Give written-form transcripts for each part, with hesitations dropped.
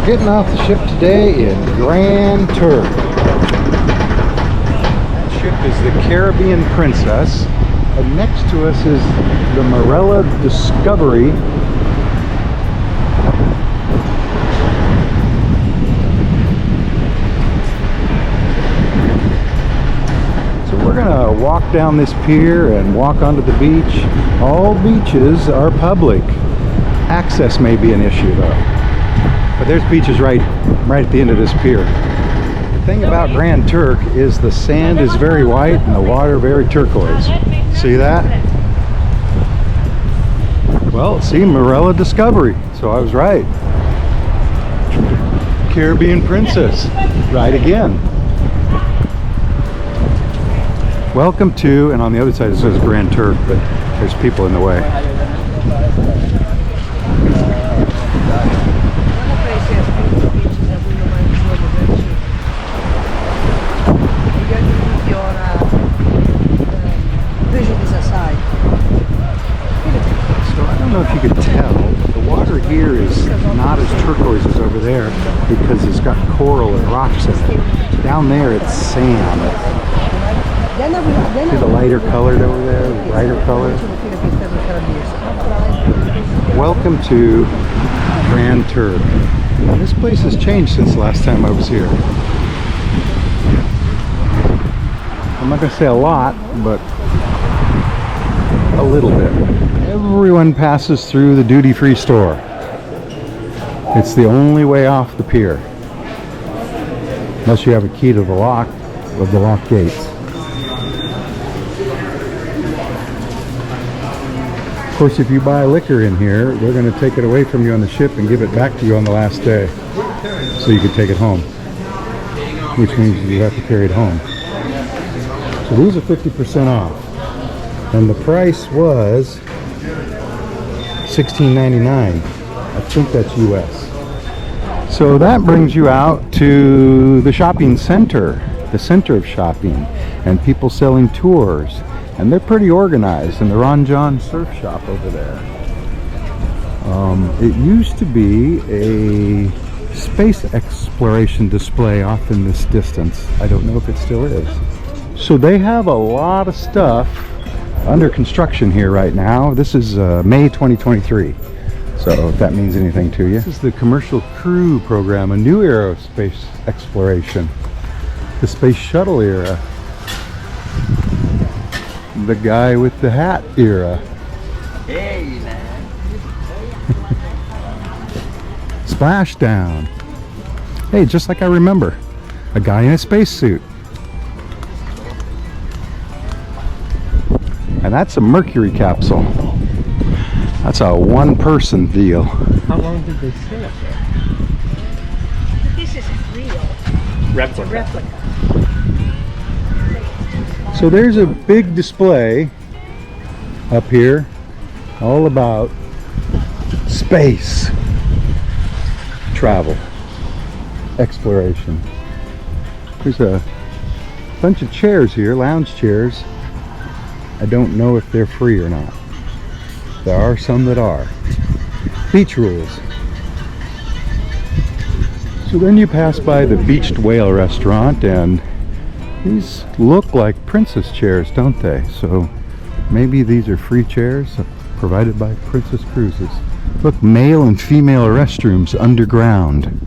We're getting off the ship today in Grand Turk. That ship is the Caribbean Princess, and next to us is the Marella Discovery. So we're gonna walk down this pier and walk onto the beach. All beaches are public. Access may be an issue though. But there's beaches right at the end of this pier. The thing about Grand Turk is the sand is very white and the water very turquoise. See that? Well, see, Marella Discovery. So I was right. Caribbean Princess. Right again. Welcome to, and on the other side it says Grand Turk, but there's people in the way. I don't know if you could tell, but the water here is not as turquoise as over there because it's got coral and rocks in it. Down there it's sand. See the lighter colored over there, the brighter color? Welcome to Grand Turk. Now, this place has changed since the last time I was here. I'm not going to say a lot, but a little bit. Everyone passes through the duty-free store. It's the only way off the pier. Unless you have a key to the lock of the lock gates. Of course, if you buy liquor in here, they're going to take it away from you on the ship and give it back to you on the last day. So you can take it home. Which means you have to carry it home. So these are 50% off. And the price was $16.99. I think that's US. So that brings you out to the shopping center, the center of shopping, and people selling tours. And they're pretty organized, and the Ron John Surf Shop over there. It used to be a space exploration display off in this distance. I don't know if it still is. So they have a lot of stuff under construction here right now. This is May 2023, so if that means anything to you. This is the commercial crew program, a new era of space exploration, the space shuttle era, the guy with the hat era. Hey, man. Splashdown. Hey, just like I remember, a guy in a spacesuit. And that's a Mercury capsule. That's a one-person deal. How long did they stay up there? This is real. Replica. It's a replica. So there's a big display up here all about space travel, exploration. There's a bunch of chairs here, lounge chairs. I don't know if they're free or not. There are some that are. Beach rules. So then you pass by the Beached Whale restaurant, and these look like princess chairs, don't they? So maybe these are free chairs provided by Princess Cruises. Look, male and female restrooms underground.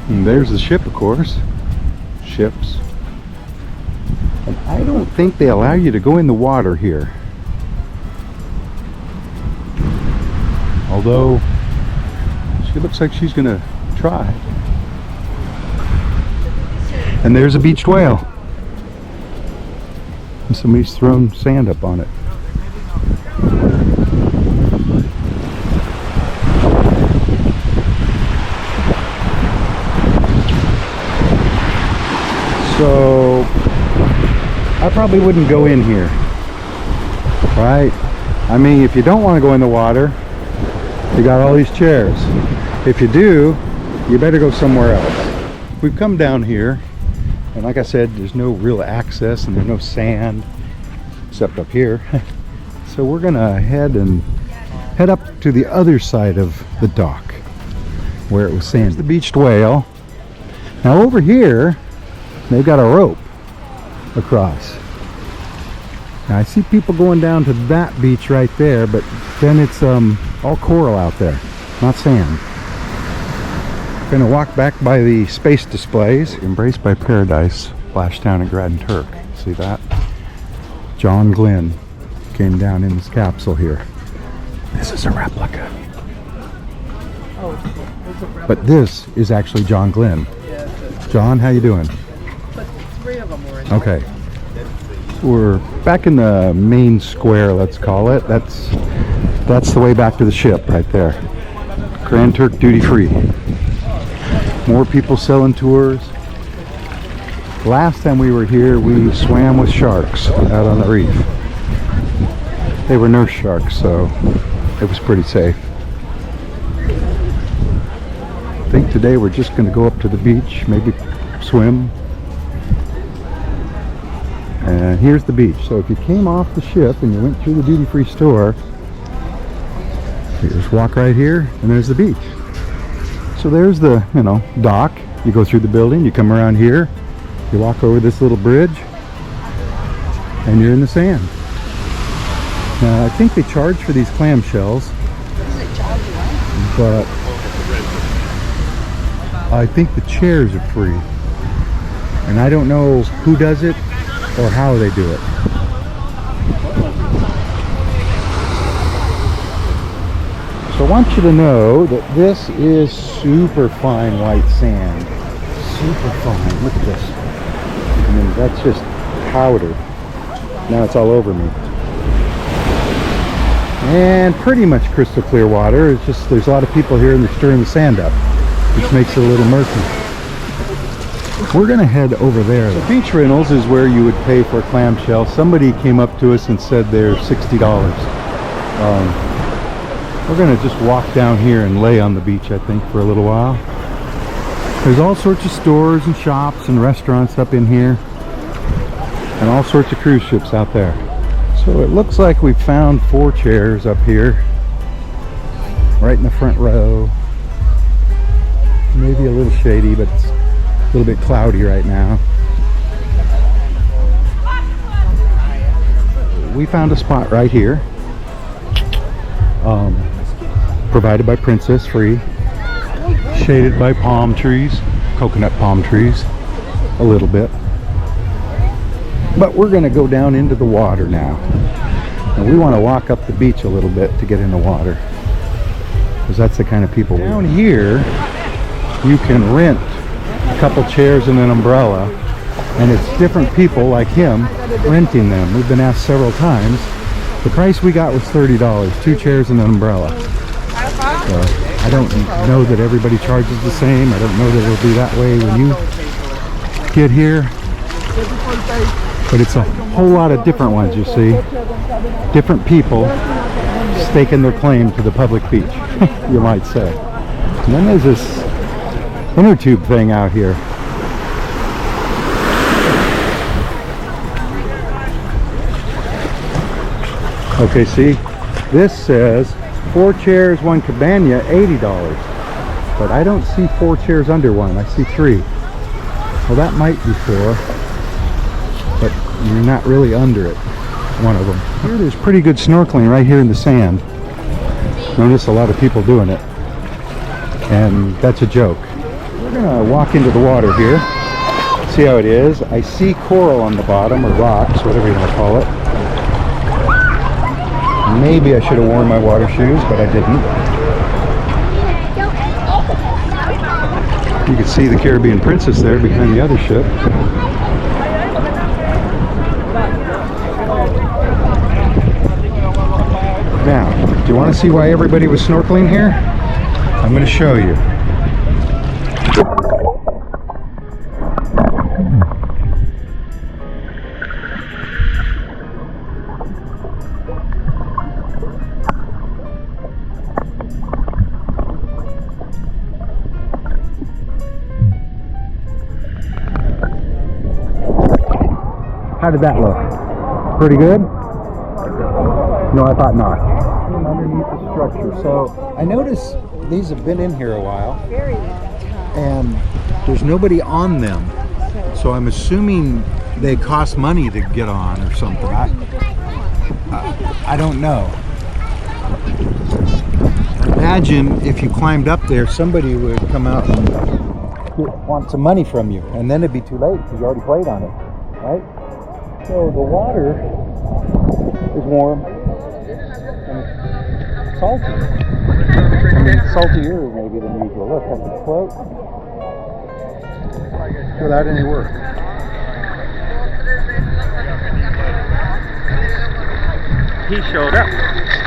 And there's the ship, of course. Ships. And I don't think they allow you to go in the water here. Although, she looks like she's gonna try. And there's a beached whale. And somebody's thrown sand up on it. So I probably wouldn't go in here, right? I mean, if you don't want to go in the water, you got all these chairs. If you do, you better go somewhere else. We've come down here, and like I said, there's no real access and there's no sand except up here. So we're gonna head and head up to the other side of the dock where it was sand. Here's the beached whale. Now over here, they've got a rope across. Now I see people going down to that beach right there, but then it's all coral out there, not sand. Gonna walk back by the space displays. Embraced by Paradise, splashdown in Grand Turk. See that? John Glenn came down in this capsule here. This is a replica. But this is actually John Glenn. John, how you doing? But 3 of them were in. Okay. We're back in the main square, let's call it. That's the way back to the ship right there. Grand Turk duty free. More people selling tours. Last time we were here, we swam with sharks out on the reef. They were nurse sharks, so it was pretty safe. I think today we're just going to go up to the beach, maybe swim. And here's the beach. So if you came off the ship and you went through the duty-free store, you just walk right here and there's the beach. So there's the, dock. You go through the building, you come around here, you walk over this little bridge, and you're in the sand. Now I think they charge for these clamshells, but I think the chairs are free. And I don't know who does it or how they do it. So I want you to know that this is super fine white sand. Super fine. Look at this. I mean, that's just powder. Now it's all over me. And pretty much crystal clear water. It's just there's a lot of people here and they're stirring the sand up, which makes it a little murky. We're gonna head over there. The beach rentals is where you would pay for a clamshell. Somebody came up to us and said they're $60. We're gonna just walk down here and lay on the beach, I think, for a little while. There's all sorts of stores and shops and restaurants up in here, and all sorts of cruise ships out there. So it looks like we found 4 chairs up here, right in the front row. Maybe a little shady, but it's a little bit cloudy right now. We found a spot right here, provided by Princess, free, shaded by palm trees, coconut palm trees, a little bit. But we're going to go down into the water now, and we want to walk up the beach a little bit to get in the water, because that's the kind of people. Down here you can rent a couple chairs and an umbrella, and it's different people like him renting them. We've been asked several times. The price we got was $30, 2 chairs and an umbrella. So I don't know that everybody charges the same. I don't know that it'll be that way when you get here, but it's a whole lot of different ones, you see. Different people staking their claim to the public beach, you might say. And then there's this inner tube thing out here. Okay, see, this says 4 chairs, 1 cabana, $80. But I don't see 4 chairs under one. I see 3. Well, that might be 4, but you're not really under it, one of them. Here there's pretty good snorkeling right here in the sand. Notice a lot of people doing it, and that's a joke. We're gonna walk into the water here, see how it is. I see coral on the bottom, or rocks, whatever you want to call it. Maybe I should have worn my water shoes, but I didn't. You can see the Caribbean Princess there behind the other ship. Now, do you want to see why everybody was snorkeling here? I'm going to show you. How did that look? Pretty good? No, I thought not. Underneath the structure. So I notice these have been in here a while, Very long time. and there's nobody on them. So I'm assuming they cost money to get on or something. I don't know. Imagine if you climbed up there, somebody would come out and want some money from you, and then it'd be too late because you already played on it, right? So the water is warm and it's salty. I mean, saltier maybe than usual. Look, I can float without any work. He showed up.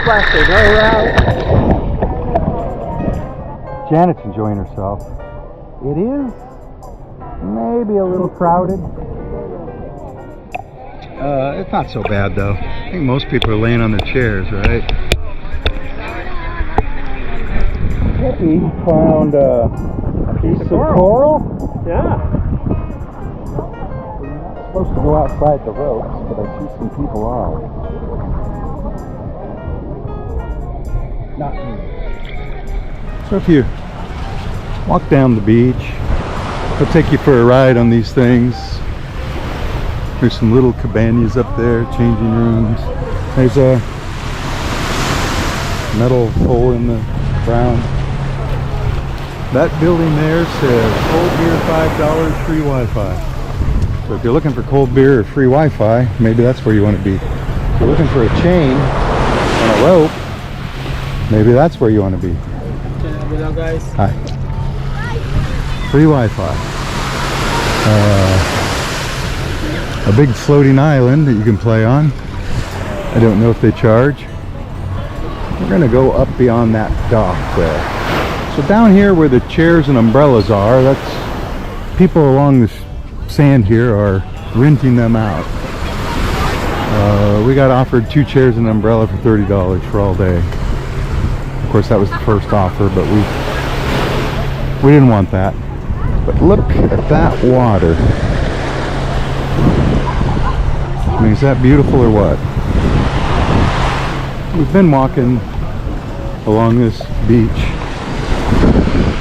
Splashed all around. Janet's enjoying herself. It is maybe a little crowded. It's not so bad though. I think most people are laying on their chairs, right? Hippie found a piece of coral. Yeah. You're not supposed to go outside the ropes, but I see some people are. Not me. So if you walk down the beach, they'll take you for a ride on these things. There's some little cabanas up there, changing rooms. There's a metal hole in the ground. That building there says cold beer $5, free Wi-Fi. So if you're looking for cold beer or free Wi-Fi, maybe that's where you want to be. If you're looking for a chain and a rope, maybe that's where you want to be. What's up, guys? Hi. Free Wi-Fi. A big floating island that you can play on. I don't know if they charge. We're gonna go up beyond that dock there. So down here where the chairs and umbrellas are, that's people along the sand here are renting them out. We got offered 2 chairs and an umbrella for $30 for all day. Of course, that was the first offer, but we didn't want that. But look at that water. I mean, is that beautiful or what? We've been walking along this beach,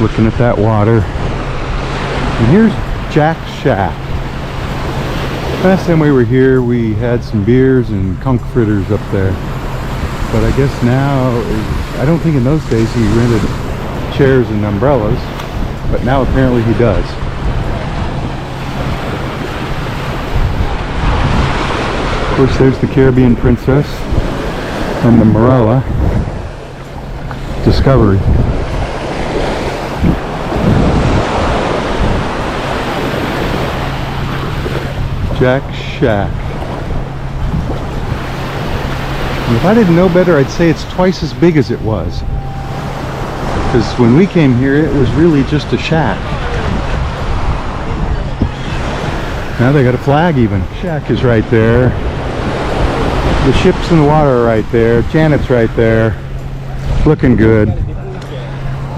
looking at that water. And here's Jack's Shack. Last time we were here, we had some beers and conch fritters up there. But I guess now, I don't think in those days he rented chairs and umbrellas, but now apparently he does. Of course, there's the Caribbean Princess and the Marella Discovery. Jack's Shack. And if I didn't know better, I'd say it's twice as big as it was. Because when we came here, it was really just a shack. Now they got a flag even. Shack is right there. The ships in the water are right there. Janet's right there. Looking good.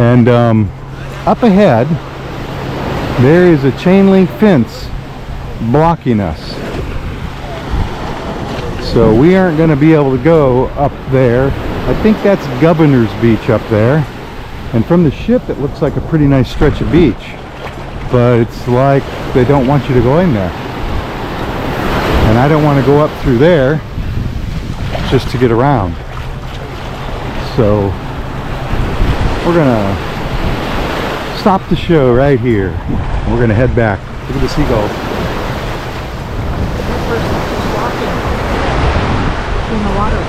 And up ahead, there is a chain link fence blocking us. So we aren't going to be able to go up there. I think that's Governor's Beach up there. And from the ship, it looks like a pretty nice stretch of beach. But it's like they don't want you to go in there. And I don't want to go up through there just to get around. So we're going to stop the show right here. We're going to head back. Look at the seagulls. In the water over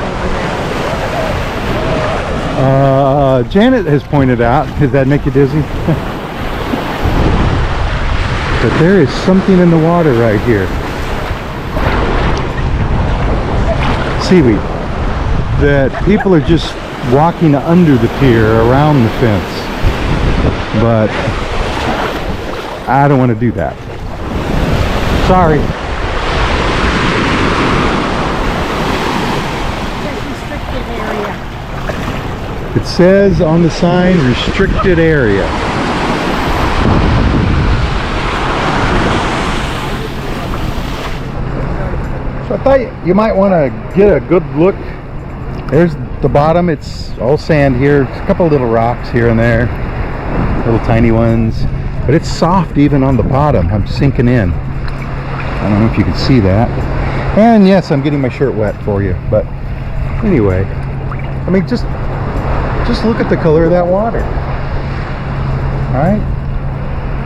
there. Janet has pointed out, does that make you dizzy? But there is something in the water right here. Seaweed. That people are just walking under the pier around the fence. But I don't want to do that. Sorry. It says on the sign, restricted area. So I thought you might want to get a good look. There's The bottom, it's all sand here. A couple little rocks here and there, little tiny ones, but it's soft even on the bottom. I'm sinking in. I don't know if you can see that. And yes, I'm getting my shirt wet for you, but anyway, I mean, just look at the color of that water. All right,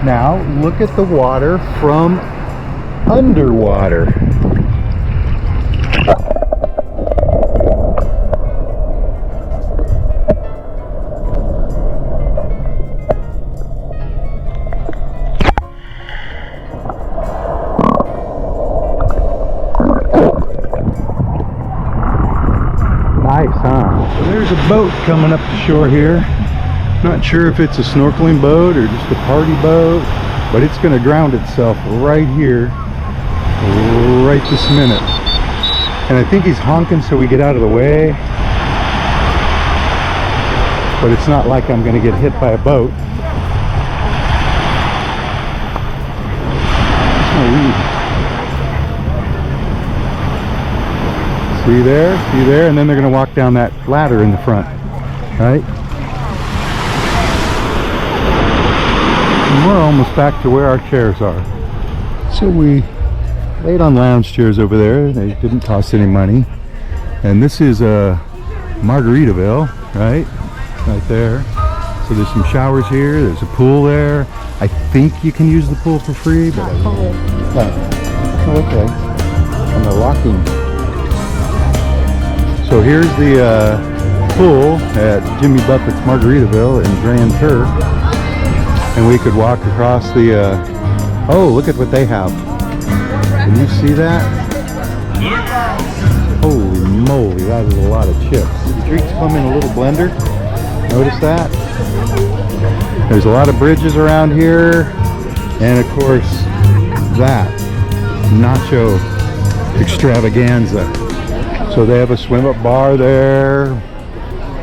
now look at the water from underwater. Nice, huh? So there's a boat coming up the shore here. Not sure if it's a snorkeling boat or just a party boat, but it's going to ground itself right here, right this minute. And I think he's honking so we get out of the way. But it's not like I'm going to get hit by a boat. See there, and then they're going to walk down that ladder in the front, right? And we're almost back to where our chairs are. So we laid on lounge chairs over there. They didn't cost any money. And this is Margaritaville, right? Right there. So there's some showers here. There's a pool there. I think you can use the pool for free, but okay. And they're locking. So here's the pool at Jimmy Buffett's Margaritaville in Grand Turk, and we could walk across the oh, look at what they have. Can you see that? Holy moly, that is a lot of chips. The drinks come in a little blender. Notice that? There's a lot of bridges around here, and of course that nacho extravaganza. So they have a swim-up bar there.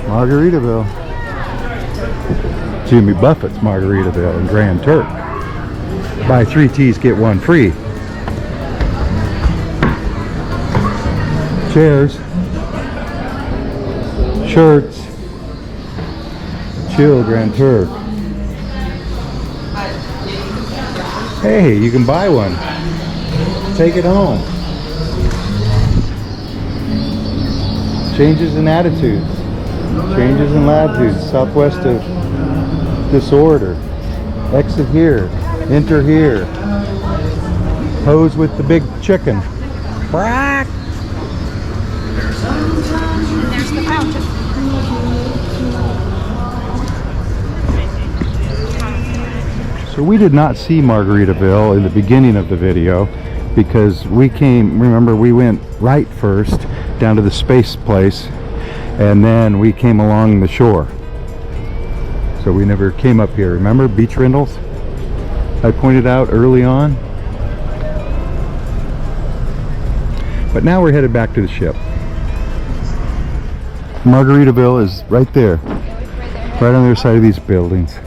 Margaritaville. Jimmy Buffett's Margaritaville in Grand Turk. Buy 3 teas, get 1 free. Chairs. Shirts. Chill Grand Turk. Hey, you can buy one. Take it home. Changes in attitudes, changes in latitudes, southwest of disorder. Exit here, enter here. Pose with the big chicken. Quack! There's the fountain. So we did not see Margaritaville in the beginning of the video because we came, remember, we went right first down to the space place, and then we came along the shore. So we never came up here. Remember beach rentals I pointed out early on? But now we're headed back to the ship. Margaritaville is right there, right on the other side of these buildings.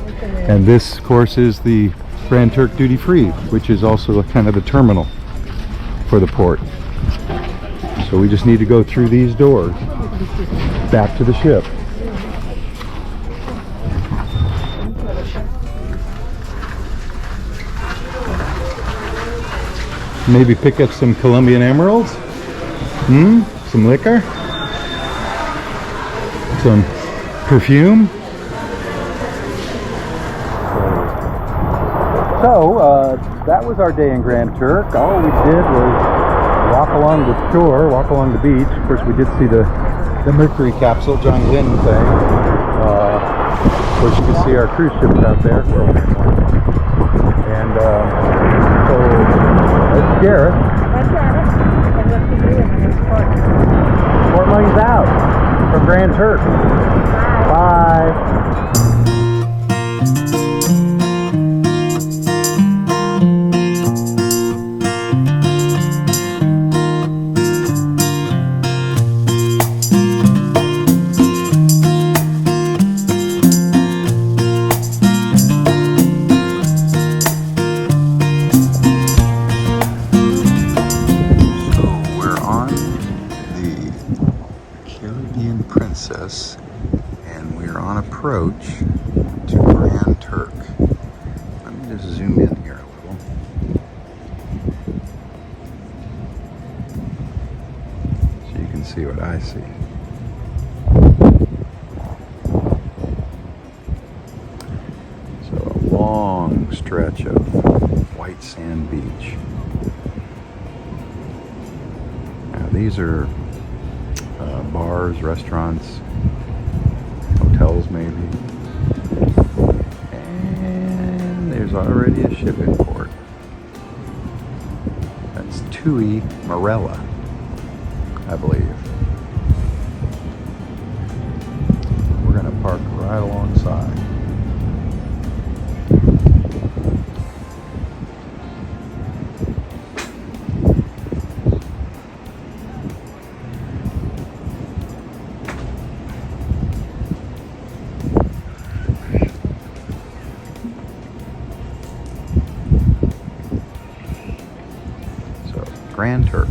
And this, of course, is the Grand Turk Duty Free, which is also kind of the terminal for the port. So we just need to go through these doors back to the ship. Maybe pick up some Colombian emeralds. Some liquor. Some perfume. So that was our day in Grand Turk. All we did was walk along the shore, walk along the beach. Of course, we did see the Mercury capsule, John Glenn thing. Of course, you can see our cruise ships out there. And so that's Garrett. That's Janet. And what's he doing in his port? Port money's out from Grand Turk. Bye. approach to Grand Turk. Let me just zoom in here a little. So you can see what I see. So a long stretch of white sand beach. Now these are bars, restaurants, hotels maybe. And there's already a shipping port. That's Tui Marella, I believe. We're going to park right alongside. Grand Turk.